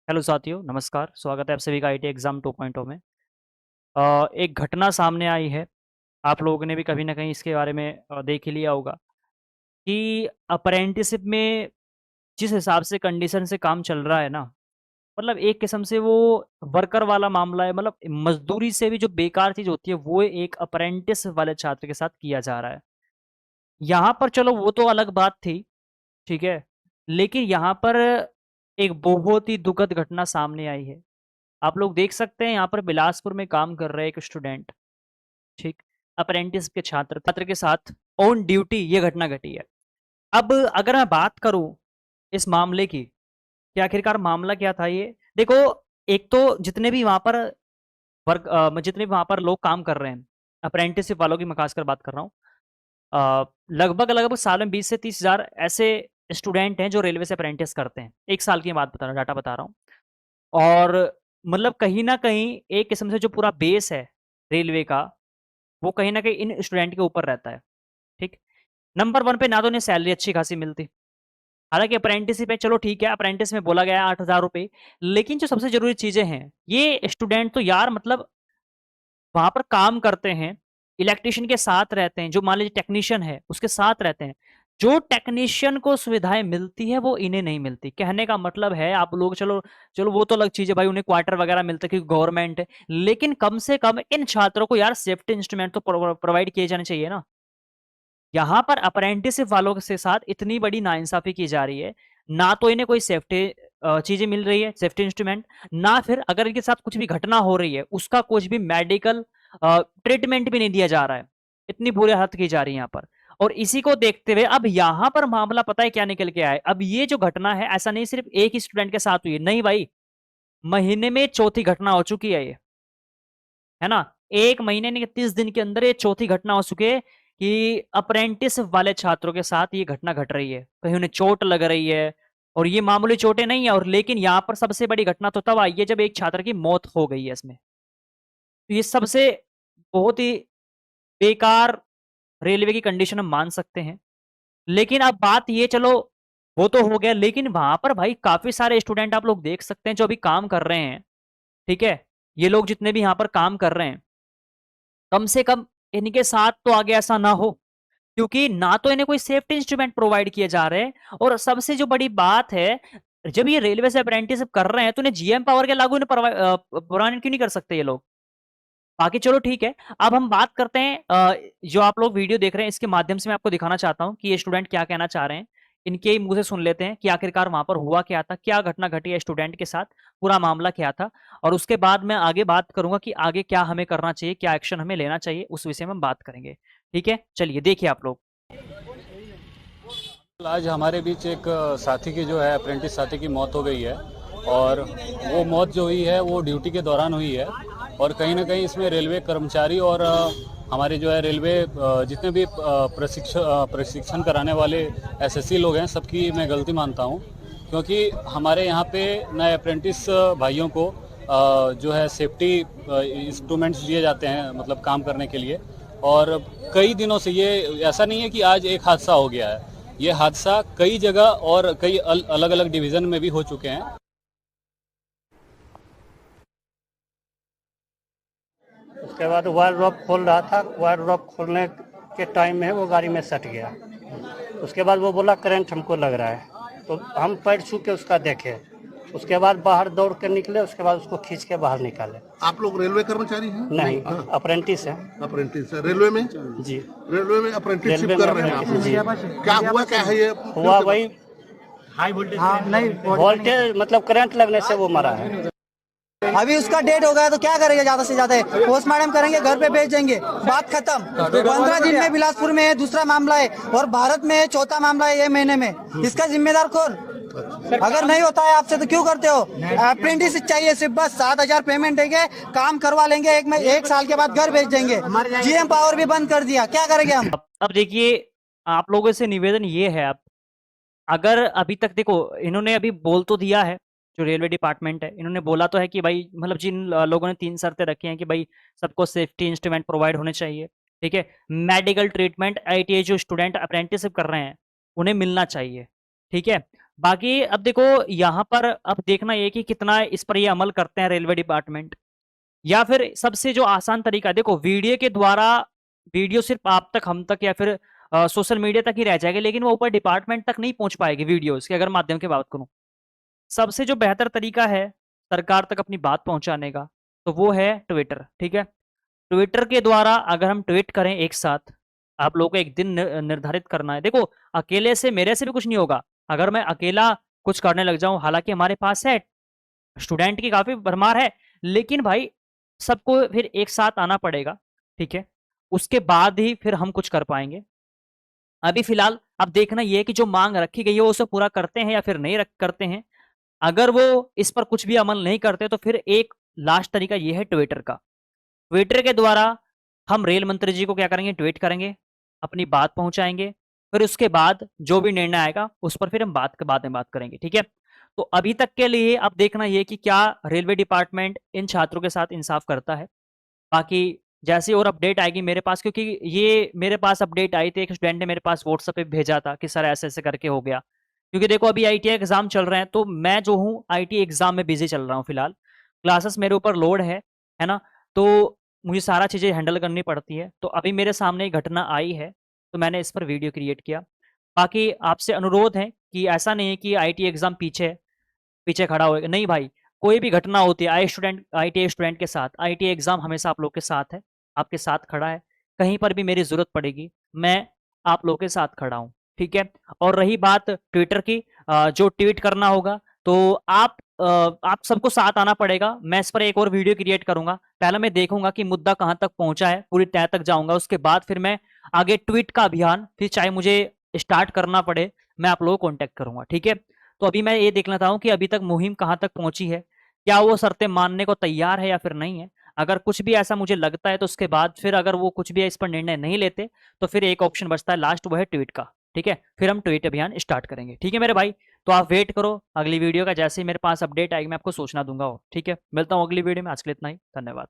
Hello साथियों, नमस्कार। स्वागत है आप सभी का आईटी एग्ज़ाम 2.0 में। एक घटना सामने आई है। आप लोगों ने भी कभी न कहीं इसके बारे में देख ही लिया होगा कि अप्रेंटिसशिप में जिस हिसाब से कंडीशन से काम चल रहा है ना, मतलब एक किस्म से वो वर्कर वाला मामला है। मतलब मज़दूरी से भी जो बेकार चीज़ होती है, वो एक अप्रेंटिस वाले छात्र के साथ किया जा रहा है। यहाँ पर चलो वो तो अलग बात थी, ठीक है? लेकिन यहाँ पर एक बहुत ही दुखद घटना सामने आई है। आप लोग देख सकते हैं यहाँ पर बिलासपुर में काम कर रहे एक स्टूडेंट, ठीक, अप्रेंटिस के छात्र छात्र के साथ ऑन ड्यूटी ये घटना घटी है। अब अगर मैं बात करूं इस मामले की कि आखिरकार मामला क्या था, ये देखो। एक तो जितने भी वहां पर जितने भी वहां पर लोग काम कर रहे हैं, अप्रेंटिसशिप वालों की मैं खासकर बात कर रहा हूँ। लगभग लगभग साल में 20 से 30 हजार ऐसे स्टूडेंट हैं जो रेलवे से अप्रेंटिस करते हैं। एक साल की बात बता रहा हूँ, डाटा बता रहा हूँ। और मतलब कहीं न कहीं एक किस्म से जो पूरा बेस है रेलवे का, वो कहीं न कहीं इन स्टूडेंट के ऊपर रहता है, ठीक? नंबर 1 पे ना तो इन्हें सैलरी अच्छी खासी मिलती। हालाँकि अप्रेंटिसशिप है, चलो ठीक है, अप्रेंटिस में बोला गया है 8,000 रुपए, लेकिन जो सबसे ज़रूरी चीज़ें हैं, ये स्टूडेंट तो यार मतलब वहाँ पर काम करते हैं, इलेक्ट्रीशियन के साथ रहते हैं, जो मान लीजिए टेक्नीशियन है, उसके साथ रहते हैं। जो टेक्नीशियन को सुविधाएँ मिलती है, वो इन्हें नहीं मिलती। कहने का मतलब है आप लोग चलो चलो वो तो अलग चीज़ है भाई, उन्हें क्वार्टर वगैरह मिलता है क्योंकि गवर्नमेंट है। लेकिन कम से कम इन छात्रों को यार सेफ्टी इंस्ट्रूमेंट तो प्रोवाइड किए जाने चाहिए ना। यहाँ पर अप्रेंटिसशिप वालों के साथ इतनी बड़ी नाइंसाफ़ी की जा रही है। ना तो इन्हें कोई सेफ्टी चीज़ें मिल रही है, सेफ्टी इंस्ट्रूमेंट, ना फिर अगर इनके साथ कुछ भी घटना हो रही है, उसका कुछ भी मेडिकल ट्रीटमेंट भी नहीं दिया जा रहा है। इतनी बुरी हालत की जा रही है यहाँ पर। और इसी को देखते हुए अब यहाँ पर मामला पता है क्या निकल के आया है? अब ये जो घटना है, ऐसा नहीं सिर्फ़ एक ही स्टूडेंट के साथ हुई है, नहीं भाई, महीने में चौथी घटना हो चुकी है ये। है ना? 1 महीने नहीं 30 दिन के अंदर ये चौथी घटना हो चुकी है कि अप्रेंटिस वाले छात्रों के साथ ये घटना घट रही है। कहीं उन्हें चोट लग रही है और ये मामूली चोटें नहीं है। और लेकिन यहाँ पर सबसे बड़ी घटना तो तब आई है जब एक छात्र की मौत हो गई है इसमें। तो ये सबसे बहुत ही बेकार रेलवे की कंडीशन हम मान सकते हैं। लेकिन अब बात ये चलो वो तो हो गया, लेकिन वहाँ पर भाई काफ़ी सारे स्टूडेंट आप लोग देख सकते हैं जो अभी काम कर रहे हैं, ठीक है? ये लोग जितने भी यहाँ पर काम कर रहे हैं, कम से कम इनके साथ तो आगे ऐसा ना हो, क्योंकि ना तो इन्हें कोई सेफ्टी इंस्ट्रूमेंट प्रोवाइड किए जा रहे हैं। और सबसे जो बड़ी बात है, जब ये रेलवे से अप्रेंटिसशिप कर रहे हैं तो इन्हें जीएम पावर के लागू इन्हें प्रोवाइड क्यों नहीं कर सकते ये लोग? बाकी चलो ठीक है। अब हम बात करते हैं जो आप लोग वीडियो देख रहे हैं इसके माध्यम से मैं आपको दिखाना चाहता हूँ कि ये स्टूडेंट क्या कहना चाह रहे हैं। इनके ही मुँह से सुन लेते हैं कि आखिरकार वहाँ पर हुआ क्या था? क्या घटना घटी है स्टूडेंट के साथ? पूरा मामला क्या था? और उसके बाद मैं आगे बात करूँगा कि आगे क्या हमें करना चाहिए, क्या एक्शन हमें लेना चाहिए, उस विषय में हम बात करेंगे। ठीक है? चलिए देखिए आप लोग। आज हमारे बीच एक साथी की जो है अप्रेंटिस साथी की मौत हो गई है। और वो मौत जो हुई है वो ड्यूटी के दौरान हुई है। और कहीं ना कहीं इसमें रेलवे कर्मचारी और हमारे जो है रेलवे जितने भी प्रशिक्षण कराने वाले एसएससी लोग हैं सबकी मैं गलती मानता हूँ। क्योंकि हमारे यहाँ पे नए अप्रेंटिस भाइयों को जो है सेफ्टी इंस्ट्रूमेंट्स दिए जाते हैं मतलब काम करने के लिए। और कई दिनों से ये ऐसा नहीं है कि आज एक हादसा हो गया है, ये हादसा कई जगह और कई अलग अलग डिवीज़न में भी हो चुके हैं। उसके बाद वायर रॉक खोल रहा था, वायर रॉक खोलने के टाइम में वो गाड़ी में सट गया। उसके बाद वो बोला करंट हमको लग रहा है, तो हम पैर छू के उसका देखे। उसके बाद बाहर दौड़ के निकले, उसके बाद उसको खींच के बाहर निकाले। आप लोग रेलवे कर्मचारी हैं? नहीं, अप्रेंटिस है। अप्रेंटिस है रेलवे में? जी, रेलवे में अप्रेंटिसशिप रेलवे कर में रहे हैं आप अप्रेंटिस। लोग? जी, क्या हुआ, क्या है ये? हुआ वही हाई वोल्टेज मतलब करंट लगने से वो मरा है। अभी उसका डेट हो गया तो क्या करेंगे, ज्यादा से ज्यादा पोस्टमार्टम करेंगे, घर पे भेज देंगे, बात खत्म। 15 दिन में बिलासपुर में है, दूसरा मामला है, और भारत में है, चौथा मामला है ये महीने में। इसका जिम्मेदार कौन? अगर नहीं होता है आपसे तो क्यों करते हो? अप्रेंटिस चाहिए सिर्फ, बस 7,000 पेमेंट देंगे, काम करवा लेंगे, एक साल के बाद घर भेज देंगे। जीएम पावर भी बंद कर दिया, क्या करेंगे हम? अब देखिए, आप लोगों से निवेदन ये है, अब अगर अभी तक देखो इन्होंने अभी बोल तो दिया है, जो रेलवे डिपार्टमेंट है इन्होंने बोला तो है कि भाई मतलब जिन लोगों ने 3 शर्तें रखी हैं कि भाई सबको सेफ्टी इंस्ट्रूमेंट प्रोवाइड होने चाहिए, ठीक है? मेडिकल ट्रीटमेंट आईटीआई जो स्टूडेंट अप्रेंटिसशिप कर रहे हैं, उन्हें मिलना चाहिए, ठीक है? बाकी अब देखो यहाँ पर अब देखना ये कि कितना इस पर ये अमल करते हैं रेलवे डिपार्टमेंट, या फिर सबसे जो आसान तरीका है, देखो वीडियो के द्वारा वीडियो सिर्फ आप तक, हम तक, या फिर सोशल मीडिया तक ही रह जाएगी, लेकिन वो ऊपर डिपार्टमेंट तक नहीं पहुंच पाएगी वीडियोस के, अगर माध्यम की बात करूं। सबसे जो बेहतर तरीका है सरकार तक अपनी बात पहुंचाने का, तो वो है ट्विटर। ठीक है, ट्विटर के द्वारा अगर हम ट्वीट करें एक साथ, आप लोगों को एक दिन निर्धारित करना है। देखो अकेले से मेरे से भी कुछ नहीं होगा, अगर मैं अकेला कुछ करने लग जाऊं, हालांकि हमारे पास है स्टूडेंट की काफी भरमार है, लेकिन भाई सबको फिर एक साथ आना पड़ेगा। ठीक है, उसके बाद ही फिर हम कुछ कर पाएंगे। अभी फिलहाल अब देखना यह है कि जो मांग रखी गई है वो उसे पूरा करते हैं या फिर नहीं करते हैं। अगर वो इस पर कुछ भी अमल नहीं करते तो फिर एक लास्ट तरीका यह है ट्विटर का। ट्विटर के द्वारा हम रेल मंत्री जी को क्या करेंगे, ट्वीट करेंगे, अपनी बात पहुंचाएंगे, फिर उसके बाद जो भी निर्णय आएगा उस पर फिर हम बाद में बात करेंगे। ठीक है, तो अभी तक के लिए अब देखना यह कि क्या रेलवे डिपार्टमेंट इन छात्रों के साथ इंसाफ करता है। बाकी जैसे और अपडेट आएगी मेरे पास, क्योंकि ये मेरे पास अपडेट आई थी, एक स्टूडेंट ने मेरे पास व्हाट्सएप पे भेजा था कि सर ऐसे ऐसे करके हो गया। क्योंकि देखो अभी आईटीआई एग्जाम चल रहे हैं, तो मैं जो हूँ आईटीआई एग्जाम में बिजी चल रहा हूँ फिलहाल, क्लासेस मेरे ऊपर लोड है ना, तो मुझे सारा चीज़ें हैंडल करनी पड़ती है। तो अभी मेरे सामने एक घटना आई है, तो मैंने इस पर वीडियो क्रिएट किया। बाकी आपसे अनुरोध है कि ऐसा नहीं है कि आईटीआई एग्जाम पीछे पीछे खड़ा होएगा, नहीं भाई, कोई भी घटना होती है आईटीआई स्टूडेंट के साथ, आईटीआई एग्जाम हमेशा आप लोग के साथ है, आपके साथ खड़ा है। कहीं पर भी मेरी जरूरत पड़ेगी मैं आप लोग के साथ खड़ा हूँ। ठीक है, और रही बात ट्विटर की, जो ट्वीट करना होगा तो आप सबको साथ आना पड़ेगा। मैं इस पर एक और वीडियो क्रिएट करूंगा, पहले मैं देखूंगा कि मुद्दा कहां तक पहुंचा है, पूरी तह तक जाऊंगा, उसके बाद फिर मैं आगे ट्वीट का अभियान, फिर चाहे मुझे स्टार्ट करना पड़े, मैं आप लोगों को कॉन्टेक्ट करूंगा। ठीक है, तो अभी मैं ये देख लेता हूँ कि अभी तक मुहिम कहाँ तक पहुंची है, क्या वो शर्तें मानने को तैयार है या फिर नहीं है। अगर कुछ भी ऐसा मुझे लगता है तो उसके बाद फिर अगर वो कुछ भी इस पर निर्णय नहीं लेते तो फिर एक ऑप्शन बचता है लास्ट, वो है ट्वीट का। ठीक है, फिर हम ट्वीट अभियान स्टार्ट करेंगे। ठीक है मेरे भाई, तो आप वेट करो अगली वीडियो का, जैसे ही मेरे पास अपडेट आएगी मैं आपको सूचना दूंगा। ठीक है, मिलता हूँ अगली वीडियो में, आज के लिए इतना ही, धन्यवाद।